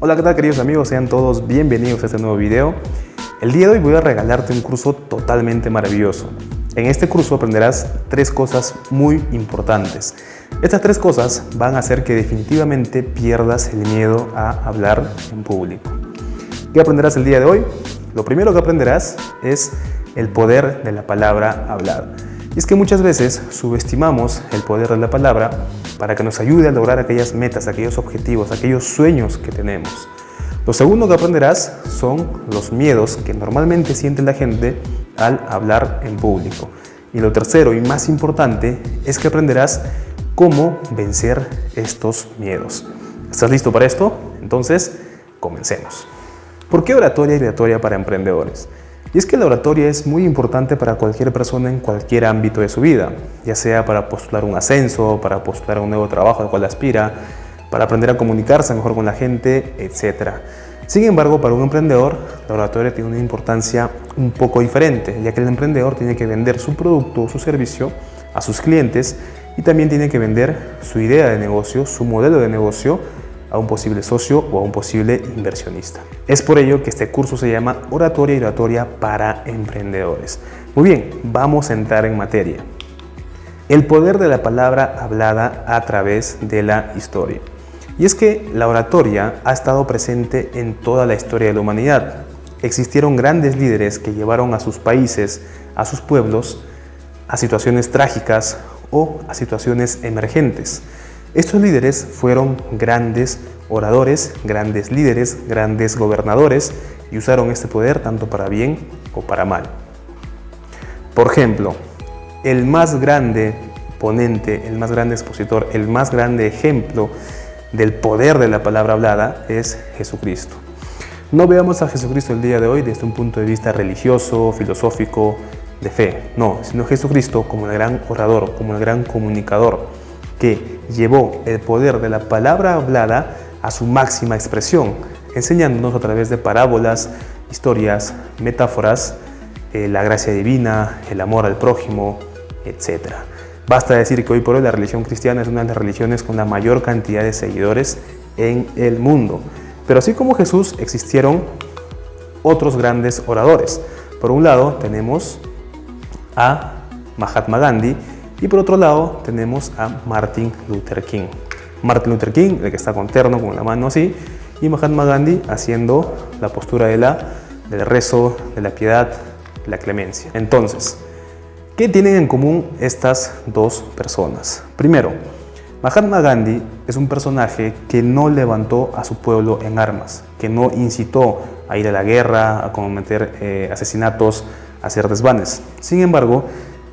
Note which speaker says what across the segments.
Speaker 1: Hola, ¿qué tal queridos amigos? Sean todos bienvenidos a este nuevo video. El día de hoy voy a regalarte un curso totalmente maravilloso. En este curso aprenderás 3 cosas muy importantes. Estas 3 cosas van a hacer que definitivamente pierdas el miedo a hablar en público. ¿Qué aprenderás el día de hoy? Lo primero que aprenderás es el poder de la palabra hablada. Y es que muchas veces subestimamos el poder de la palabra para que nos ayude a lograr aquellas metas, aquellos objetivos, aquellos sueños que tenemos. Lo segundo que aprenderás son los miedos que normalmente siente la gente al hablar en público. Y lo tercero y más importante es que aprenderás cómo vencer estos miedos. ¿Estás listo para esto? Entonces, comencemos. ¿Por qué oratoria y oratoria para emprendedores? Y es que la oratoria es muy importante para cualquier persona en cualquier ámbito de su vida, ya sea para postular un ascenso, para postular un nuevo trabajo al cual aspira, para aprender a comunicarse mejor con la gente, etc. Sin embargo, para un emprendedor, la oratoria tiene una importancia un poco diferente, ya que el emprendedor tiene que vender su producto o su servicio a sus clientes y también tiene que vender su idea de negocio, su modelo de negocio, a un posible socio o a un posible inversionista. Es por ello que este curso se llama Oratoria y Oratoria para Emprendedores. Muy bien, vamos a entrar en materia. El poder de la palabra hablada a través de la historia. Y es que la oratoria ha estado presente en toda la historia de la humanidad. Existieron grandes líderes que llevaron a sus países, a sus pueblos, a situaciones trágicas o a situaciones emergentes. Estos líderes fueron grandes oradores, grandes líderes, grandes gobernadores y usaron este poder tanto para bien o para mal. Por ejemplo, el más grande ponente, el más grande expositor, el más grande ejemplo del poder de la palabra hablada es Jesucristo. No veamos a Jesucristo el día de hoy desde un punto de vista religioso, filosófico, de fe, no, sino Jesucristo como el gran orador, como el gran comunicador, que llevó el poder de la palabra hablada a su máxima expresión, enseñándonos a través de parábolas, historias, metáforas, la gracia divina, el amor al prójimo, etc. Basta decir que hoy por hoy la religión cristiana es una de las religiones con la mayor cantidad de seguidores en el mundo. Pero así como Jesús, existieron otros grandes oradores. Por un lado tenemos a Mahatma Gandhi, y por otro lado tenemos a Martin Luther King. Martin Luther King, el que está con terno, con la mano así, y Mahatma Gandhi haciendo la postura del rezo, de la piedad, de la clemencia. Entonces, ¿qué tienen en común estas dos personas? Primero, Mahatma Gandhi es un personaje que no levantó a su pueblo en armas, que no incitó a ir a la guerra, a cometer asesinatos, a hacer desvanes. Sin embargo,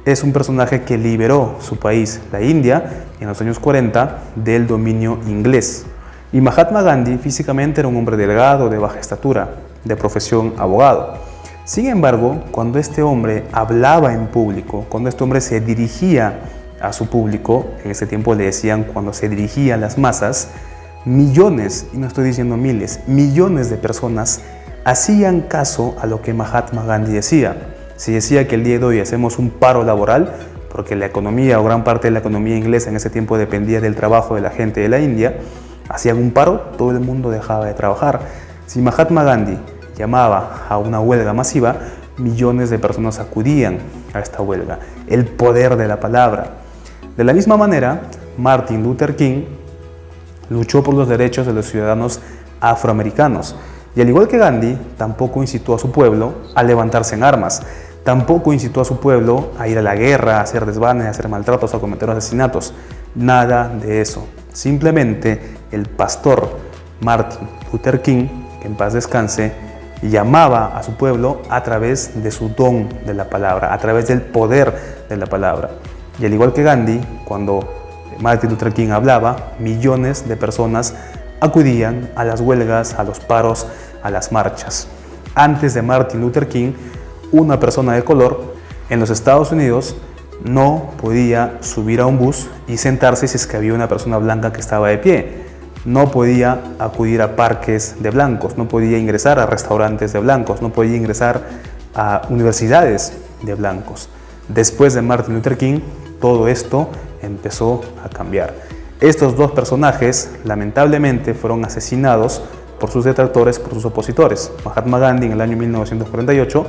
Speaker 1: es un personaje que liberó su país, la India, en los años 40 del dominio inglés. Y Mahatma Gandhi físicamente era un hombre delgado, de baja estatura, de profesión abogado. Sin embargo, cuando este hombre hablaba en público, cuando este hombre se dirigía a su público, en ese tiempo le decían cuando se dirigía a las masas, millones, y no estoy diciendo miles, millones de personas hacían caso a lo que Mahatma Gandhi decía. Si decía que el día de hoy hacemos un paro laboral, porque la economía o gran parte de la economía inglesa en ese tiempo dependía del trabajo de la gente de la India, hacían un paro, todo el mundo dejaba de trabajar. Si Mahatma Gandhi llamaba a una huelga masiva, millones de personas acudían a esta huelga. El poder de la palabra. De la misma manera, Martin Luther King luchó por los derechos de los ciudadanos afroamericanos. Y al igual que Gandhi, tampoco incitó a su pueblo a levantarse en armas. Tampoco incitó a su pueblo a ir a la guerra, a hacer desvanes, a hacer maltratos, a cometer asesinatos. Nada de eso. Simplemente el pastor Martin Luther King, que en paz descanse, llamaba a su pueblo a través de su don de la palabra, a través del poder de la palabra. Y al igual que Gandhi, cuando Martin Luther King hablaba, millones de personas acudían a las huelgas, a los paros, a las marchas. Antes de Martin Luther King, una persona de color en los Estados Unidos no podía subir a un bus y sentarse si es que había una persona blanca que estaba de pie. No podía acudir a parques de blancos, no podía ingresar a restaurantes de blancos, no podía ingresar a universidades de blancos. Después de Martin Luther King, todo esto empezó a cambiar. Estos dos personajes lamentablemente fueron asesinados por sus detractores, por sus opositores. Mahatma Gandhi en el año 1948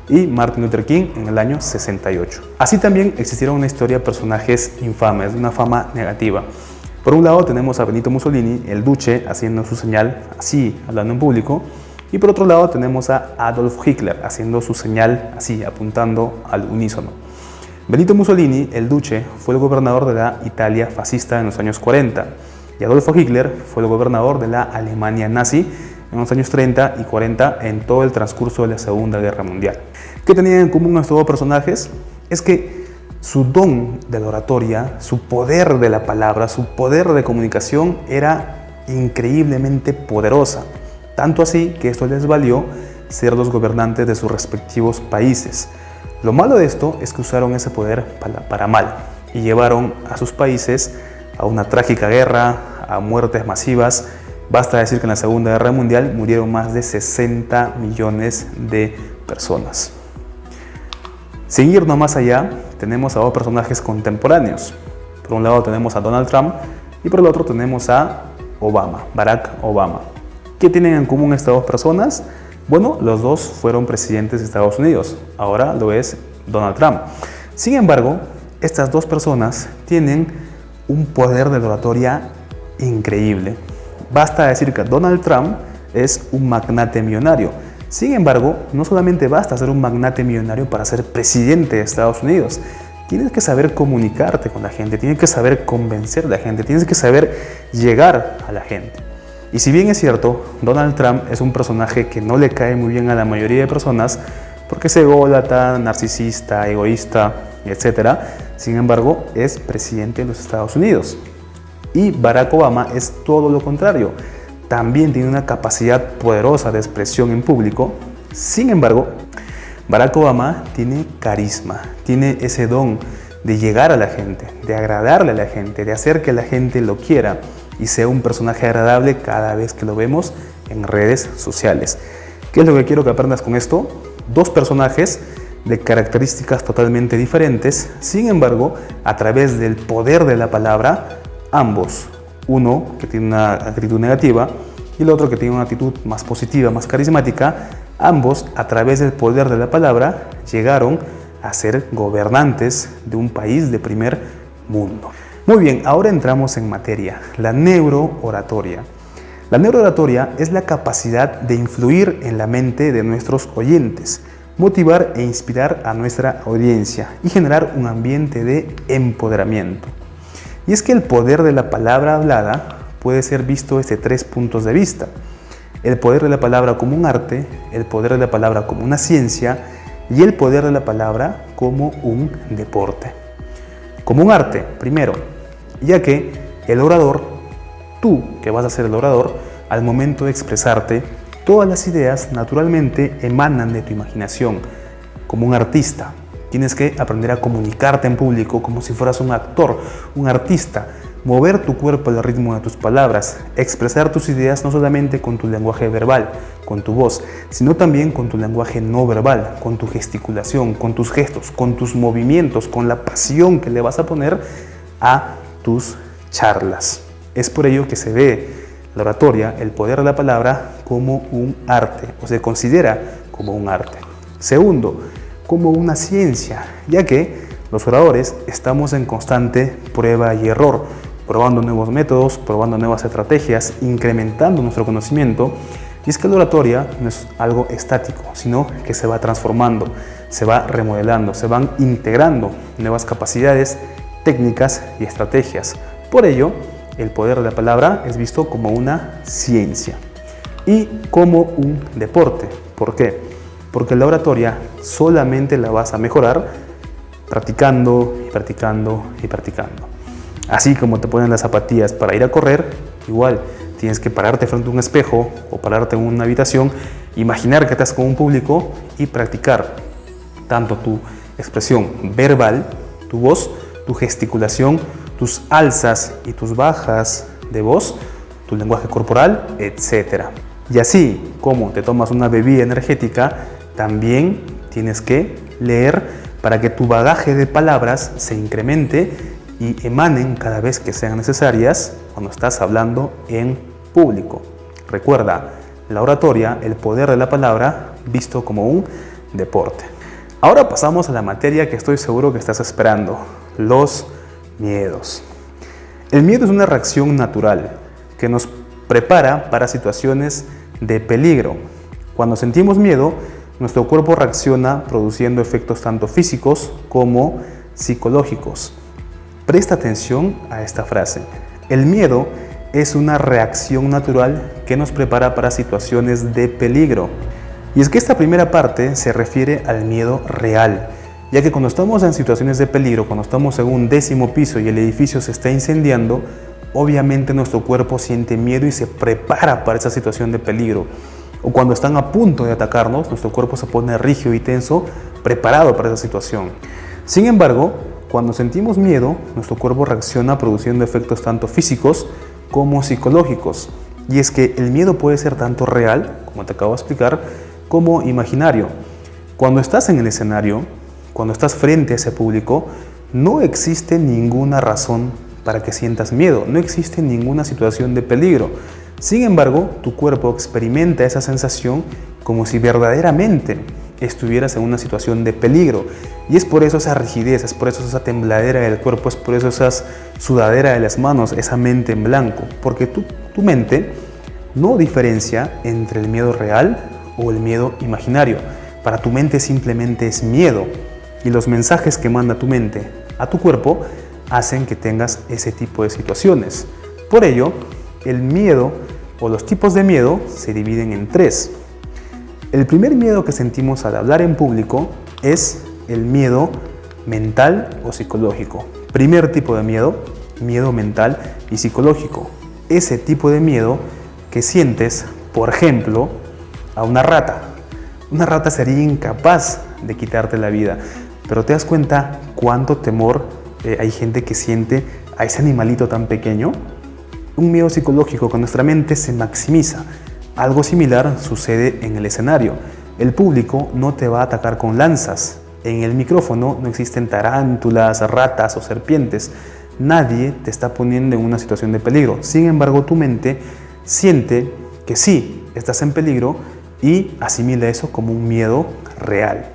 Speaker 1: y Martin Luther King en el año 68. Así también existieron en la historia personajes infames, de una fama negativa. Por un lado tenemos a Benito Mussolini, el duce, haciendo su señal así, hablando en público. Y por otro lado tenemos a Adolf Hitler, haciendo su señal así, apuntando al unísono. Benito Mussolini, el duce, fue el gobernador de la Italia fascista en los años 40. Y Adolfo Hitler fue el gobernador de la Alemania nazi en los años 30 y 40 en todo el transcurso de la Segunda Guerra Mundial. ¿Qué tenían en común estos dos personajes? Es que su don de la oratoria, su poder de la palabra, su poder de comunicación era increíblemente poderosa. Tanto así que esto les valió ser los gobernantes de sus respectivos países. Lo malo de esto es que usaron ese poder para mal y llevaron a sus países a una trágica guerra, a muertes masivas. Basta decir que en la Segunda Guerra Mundial murieron más de 60 millones de personas. Sin irnos más allá, tenemos a dos personajes contemporáneos. Por un lado tenemos a Donald Trump y por el otro tenemos a Obama, Barack Obama. ¿Qué tienen en común estas dos personas? Bueno, los dos fueron presidentes de Estados Unidos, ahora lo es Donald Trump. Sin embargo, estas dos personas tienen un poder de oratoria increíble. Basta decir que Donald Trump es un magnate millonario. Sin embargo, no solamente basta ser un magnate millonario para ser presidente de Estados Unidos. Tienes que saber comunicarte con la gente, tienes que saber convencer a la gente, tienes que saber llegar a la gente. Y si bien es cierto, Donald Trump es un personaje que no le cae muy bien a la mayoría de personas porque es ególatra, narcisista, egoísta, etc. Sin embargo, es presidente de los Estados Unidos. Y Barack Obama es todo lo contrario. También tiene una capacidad poderosa de expresión en público. Sin embargo, Barack Obama tiene carisma, tiene ese don de llegar a la gente, de agradarle a la gente, de hacer que la gente lo quiera y sea un personaje agradable cada vez que lo vemos en redes sociales. ¿Qué es lo que quiero que aprendas con esto? Dos personajes de características totalmente diferentes, sin embargo, a través del poder de la palabra, ambos, uno que tiene una actitud negativa y el otro que tiene una actitud más positiva, más carismática, ambos a través del poder de la palabra llegaron a ser gobernantes de un país de primer mundo. Muy bien, ahora entramos en materia, la neurooratoria. La neurooratoria es la capacidad de influir en la mente de nuestros oyentes, motivar e inspirar a nuestra audiencia y generar un ambiente de empoderamiento. Y es que el poder de la palabra hablada puede ser visto desde tres puntos de vista. El poder de la palabra como un arte, el poder de la palabra como una ciencia y el poder de la palabra como un deporte. Como un arte, primero, ya que el orador, tú que vas a ser el orador, al momento de expresarte, todas las ideas naturalmente emanan de tu imaginación. Como un artista, tienes que aprender a comunicarte en público como si fueras un actor, un artista, mover tu cuerpo al ritmo de tus palabras, expresar tus ideas no solamente con tu lenguaje verbal, con tu voz, sino también con tu lenguaje no verbal, con tu gesticulación, con tus gestos, con tus movimientos, con la pasión que le vas a poner a tus charlas. Es por ello que se ve la oratoria, el poder de la palabra, como un arte, o se considera como un arte. Segundo, como una ciencia, ya que los oradores estamos en constante prueba y error, probando nuevos métodos, probando nuevas estrategias, incrementando nuestro conocimiento. Y es que la oratoria no es algo estático, sino que se va transformando, se va remodelando, se van integrando nuevas capacidades, técnicas y estrategias. Por ello, el poder de la palabra es visto como una ciencia y como un deporte. ¿Por qué? Porque la oratoria solamente la vas a mejorar practicando y practicando y practicando. Así como te ponen las zapatillas para ir a correr, igual tienes que pararte frente a un espejo o pararte en una habitación, imaginar que estás con un público y practicar tanto tu expresión verbal, tu voz, tu gesticulación, tus alzas y tus bajas de voz, tu lenguaje corporal, etc. Y así como te tomas una bebida energética, también tienes que leer para que tu bagaje de palabras se incremente y emanen cada vez que sean necesarias cuando estás hablando en público. Recuerda, la oratoria, el poder de la palabra, visto como un deporte. Ahora pasamos a la materia que estoy seguro que estás esperando, los miedos. El miedo es una reacción natural que nos prepara para situaciones de peligro. Cuando sentimos miedo, nuestro cuerpo reacciona produciendo efectos tanto físicos como psicológicos. Presta atención a esta frase. El miedo es una reacción natural que nos prepara para situaciones de peligro. Y es que esta primera parte se refiere al miedo real, ya que cuando estamos en situaciones de peligro, cuando estamos en un 10º piso y el edificio se está incendiando, obviamente nuestro cuerpo siente miedo y se prepara para esa situación de peligro. O cuando están a punto de atacarnos, nuestro cuerpo se pone rígido y tenso, preparado para esa situación. Sin embargo, cuando sentimos miedo, nuestro cuerpo reacciona produciendo efectos tanto físicos como psicológicos. Y es que el miedo puede ser tanto real, como te acabo de explicar, como imaginario. Cuando estás en el escenario, cuando estás frente a ese público, no existe ninguna razón para que sientas miedo, no existe ninguna situación de peligro. Sin embargo, tu cuerpo experimenta esa sensación como si verdaderamente estuvieras en una situación de peligro. Y es por eso esa rigidez, es por eso esa tembladera del cuerpo, es por eso esa sudadera de las manos, esa mente en blanco. Porque tu mente no diferencia entre el miedo real o el miedo imaginario. Para tu mente simplemente es miedo. Y los mensajes que manda tu mente a tu cuerpo hacen que tengas ese tipo de situaciones. Por ello, el miedo o los tipos de miedo se dividen en 3. El primer miedo que sentimos al hablar en público es el miedo mental o psicológico. Primer tipo de miedo, miedo mental y psicológico. Ese tipo de miedo que sientes, por ejemplo, a una rata. Una rata sería incapaz de quitarte la vida, pero te das cuenta cuánto temor hay gente que siente a ese animalito tan pequeño. Un miedo psicológico que nuestra mente se maximiza. Algo similar sucede en el escenario. El público no te va a atacar con lanzas. En el micrófono no existen tarántulas, ratas o serpientes. Nadie te está poniendo en una situación de peligro. Sin embargo, tu mente siente que sí, estás en peligro y asimila eso como un miedo real.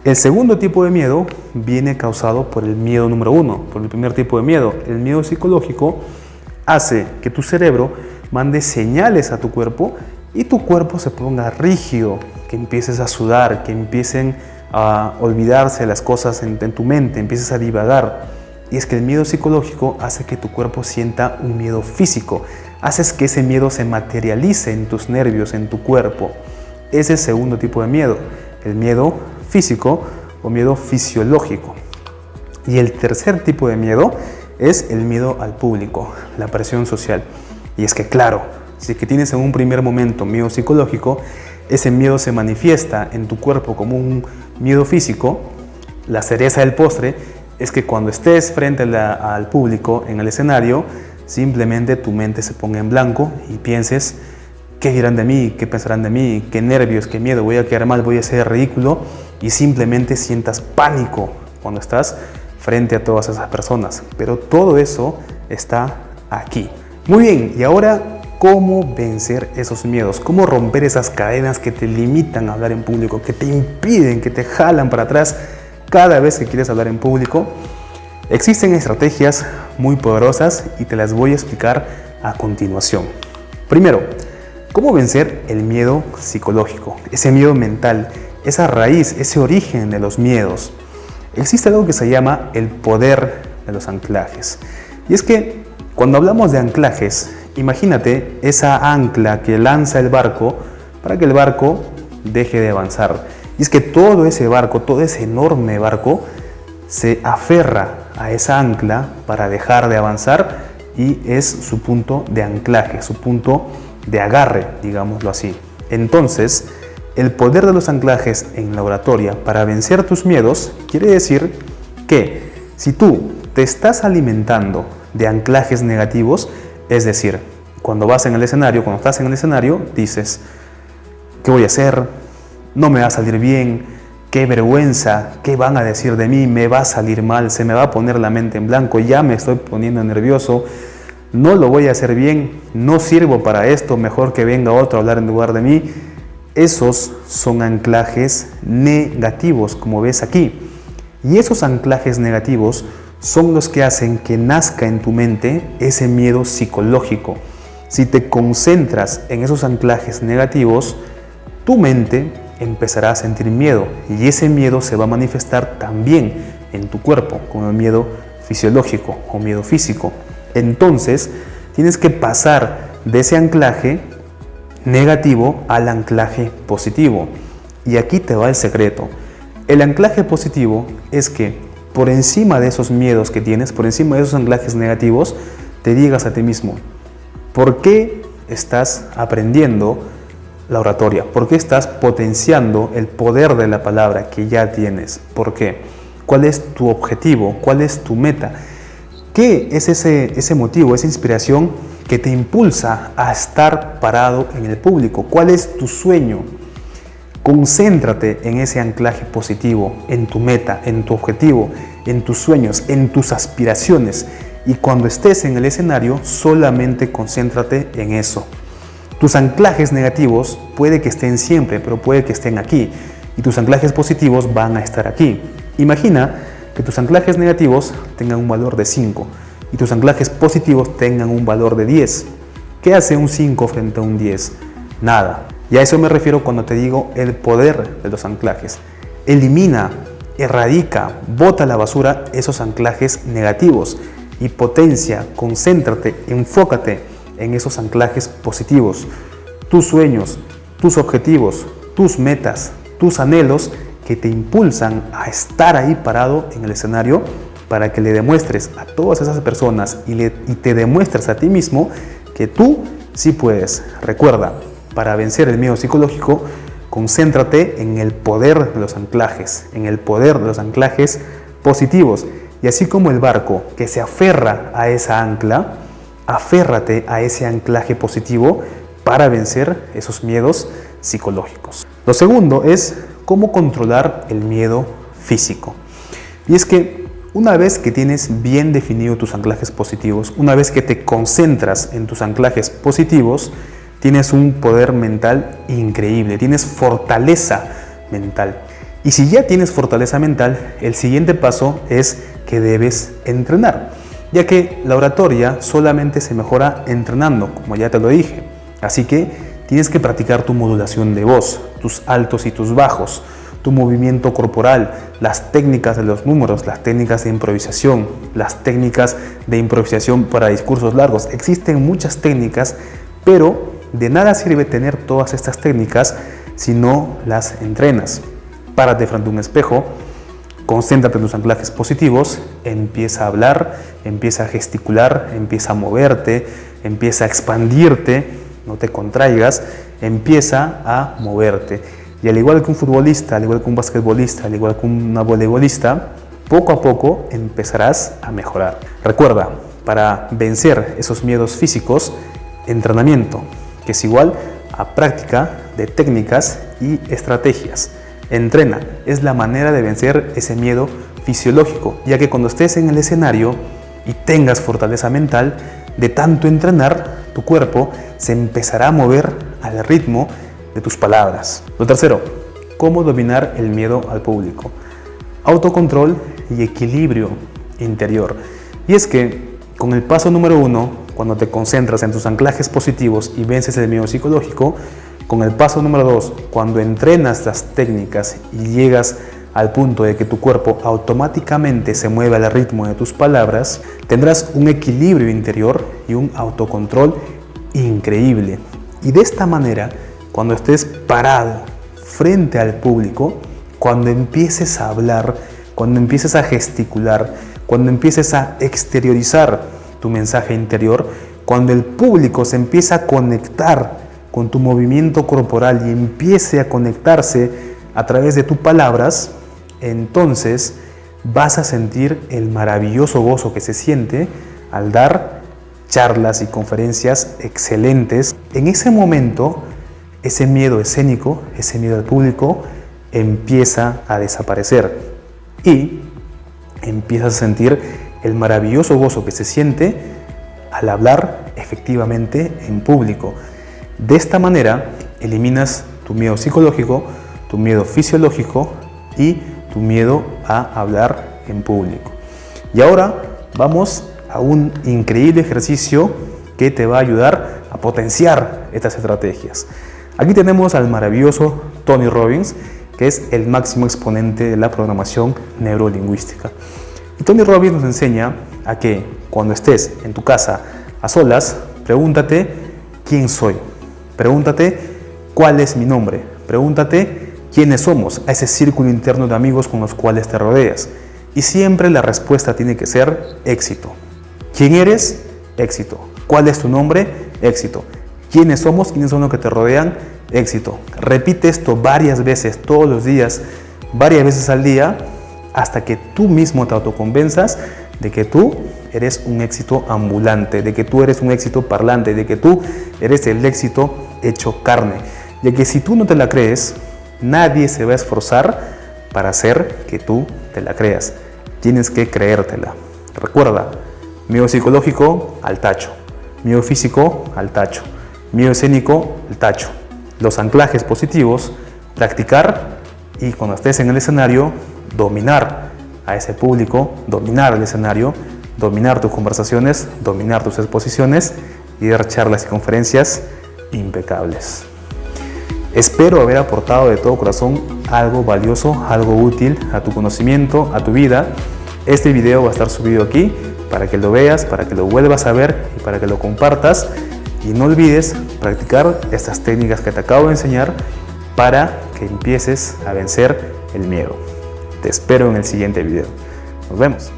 Speaker 1: El segundo tipo de miedo viene causado por el miedo número 1, por el primer tipo de miedo. El miedo psicológico hace que tu cerebro mande señales a tu cuerpo y tu cuerpo se ponga rígido, que empieces a sudar, que empiecen a olvidarse las cosas en tu mente, empieces a divagar. Y es que el miedo psicológico hace que tu cuerpo sienta un miedo físico, haces que ese miedo se materialice en tus nervios, en tu cuerpo. Ese es el segundo tipo de miedo, el miedo físico o miedo fisiológico. Y el tercer tipo de miedo es el miedo al público, la presión social. Y es que claro, si es que tienes en un primer momento miedo psicológico, ese miedo se manifiesta en tu cuerpo como un miedo físico. La cereza del postre es que cuando estés frente al público en el escenario, simplemente tu mente se ponga en blanco y pienses: ¿qué dirán de mí? ¿Qué pensarán de mí? ¿Qué nervios? ¿Qué miedo? ¿Voy a quedar mal? ¿Voy a ser ridículo? Y simplemente sientas pánico cuando estás frente a todas esas personas. Pero todo eso está aquí. Muy bien, y ahora, ¿cómo vencer esos miedos? ¿Cómo romper esas cadenas que te limitan a hablar en público, que te impiden, que te jalan para atrás cada vez que quieres hablar en público? Existen estrategias muy poderosas y te las voy a explicar a continuación. Primero, ¿cómo vencer el miedo psicológico? Ese miedo mental, esa raíz, ese origen de los miedos. Existe algo que se llama el poder de los anclajes. Y es que cuando hablamos de anclajes, imagínate esa ancla que lanza el barco para que el barco deje de avanzar. Y es que todo ese barco, todo ese enorme barco, se aferra a esa ancla para dejar de avanzar y es su punto de anclaje, su punto de agarre, digámoslo así. Entonces, el poder de los anclajes en la oratoria para vencer tus miedos quiere decir que si tú te estás alimentando de anclajes negativos, es decir, cuando vas en el escenario, cuando estás en el escenario, dices: ¿qué voy a hacer? No me va a salir bien, qué vergüenza, qué van a decir de mí, me va a salir mal, se me va a poner la mente en blanco, ya me estoy poniendo nervioso, no lo voy a hacer bien, no sirvo para esto, mejor que venga otro a hablar en lugar de mí. Esos son anclajes negativos, como ves aquí. Y esos anclajes negativos son los que hacen que nazca en tu mente ese miedo psicológico. Si te concentras en esos anclajes negativos, tu mente empezará a sentir miedo y ese miedo se va a manifestar también en tu cuerpo, como el miedo fisiológico o miedo físico. Entonces, tienes que pasar de ese anclaje negativo al anclaje positivo. Y aquí te va el secreto. El anclaje positivo es que por encima de esos miedos que tienes, por encima de esos anclajes negativos, te digas a ti mismo, ¿por qué estás aprendiendo la oratoria? ¿Por qué estás potenciando el poder de la palabra que ya tienes? ¿Por qué? ¿Cuál es tu objetivo? ¿Cuál es tu meta? ¿Qué es ese motivo, esa inspiración que te impulsa a estar parado en el público? ¿Cuál es tu sueño? Concéntrate en ese anclaje positivo, en tu meta, en tu objetivo, en tus sueños, en tus aspiraciones. Y cuando estés en el escenario, solamente concéntrate en eso. Tus anclajes negativos puede que estén siempre, pero puede que estén aquí. Y tus anclajes positivos van a estar aquí. Imagina que tus anclajes negativos tengan un valor de 5 y tus anclajes positivos tengan un valor de 10. ¿Qué hace un 5 frente a un 10? Nada. Y a eso me refiero cuando te digo el poder de los anclajes. Elimina, erradica, bota a la basura esos anclajes negativos y potencia, concéntrate, enfócate en esos anclajes positivos. Tus sueños, tus objetivos, tus metas, tus anhelos que te impulsan a estar ahí parado en el escenario para que le demuestres a todas esas personas y te demuestres a ti mismo que tú sí puedes. Recuerda, para vencer el miedo psicológico, concéntrate en el poder de los anclajes, en el poder de los anclajes positivos. Y así como el barco que se aferra a esa ancla, aférrate a ese anclaje positivo para vencer esos miedos psicológicos. Lo segundo es cómo controlar el miedo físico. Y es que una vez que tienes bien definido tus anclajes positivos, una vez que te concentras en tus anclajes positivos, tienes un poder mental increíble, tienes fortaleza mental. Y si ya tienes fortaleza mental, el siguiente paso es que debes entrenar, ya que la oratoria solamente se mejora entrenando, como ya te lo dije. Así que tienes que practicar tu modulación de voz, tus altos y tus bajos, tu movimiento corporal, las técnicas de los números, las técnicas de improvisación, las técnicas de improvisación para discursos largos. Existen muchas técnicas, pero de nada sirve tener todas estas técnicas si no las entrenas. Párate frente a un espejo, concéntrate en tus anclajes positivos, empieza a hablar, empieza a gesticular, empieza a moverte, empieza a expandirte, no te contraigas, empieza a moverte. Y al igual que un futbolista, al igual que un basquetbolista, al igual que una voleibolista, poco a poco empezarás a mejorar. Recuerda, para vencer esos miedos físicos, entrenamiento, que es igual a práctica de técnicas y estrategias. Entrena, es la manera de vencer ese miedo fisiológico, ya que cuando estés en el escenario y tengas fortaleza mental, de tanto entrenar, tu cuerpo se empezará a mover al ritmo de tus palabras. Lo tercero, cómo dominar el miedo al público. Autocontrol y equilibrio interior. Y es que con el paso número 1, cuando te concentras en tus anclajes positivos y vences el miedo psicológico, con el paso número 2, cuando entrenas las técnicas y llegas al punto de que tu cuerpo automáticamente se mueve al ritmo de tus palabras, tendrás un equilibrio interior y un autocontrol increíble. Y de esta manera, cuando estés parado frente al público, cuando empieces a hablar, cuando empieces a gesticular, cuando empieces a exteriorizar tu mensaje interior, cuando el público se empieza a conectar con tu movimiento corporal y empiece a conectarse a través de tus palabras, entonces vas a sentir el maravilloso gozo que se siente al dar charlas y conferencias excelentes. En ese momento, ese miedo escénico, ese miedo al público, empieza a desaparecer y empiezas a sentir el maravilloso gozo que se siente al hablar efectivamente en público. De esta manera eliminas tu miedo psicológico, tu miedo fisiológico y tu miedo a hablar en público. Y ahora vamos a un increíble ejercicio que te va a ayudar a potenciar estas estrategias. Aquí tenemos al maravilloso Tony Robbins, que es el máximo exponente de la programación neurolingüística. Y Tony Robbins nos enseña a que cuando estés en tu casa a solas, pregúntate quién soy, pregúntate cuál es mi nombre, pregúntate quiénes somos, a ese círculo interno de amigos con los cuales te rodeas. Y siempre la respuesta tiene que ser éxito. ¿Quién eres? Éxito. ¿Cuál es tu nombre? Éxito. ¿Quiénes somos? ¿Quiénes son los que te rodean? Éxito. Repite esto varias veces, todos los días, varias veces al día, hasta que tú mismo te autoconvenzas de que tú eres un éxito ambulante, de que tú eres un éxito parlante, de que tú eres el éxito hecho carne. Ya que si tú no te la crees, nadie se va a esforzar para hacer que tú te la creas. Tienes que creértela. Recuerda, miedo psicológico al tacho, miedo físico al tacho, miedo escénico al tacho. Los anclajes positivos, practicar y cuando estés en el escenario, dominar a ese público, dominar el escenario, dominar tus conversaciones, dominar tus exposiciones y dar charlas y conferencias impecables. Espero haber aportado de todo corazón algo valioso, algo útil a tu conocimiento, a tu vida. Este video va a estar subido aquí para que lo veas, para que lo vuelvas a ver y para que lo compartas. Y no olvides practicar estas técnicas que te acabo de enseñar para que empieces a vencer el miedo. Te espero en el siguiente video. Nos vemos.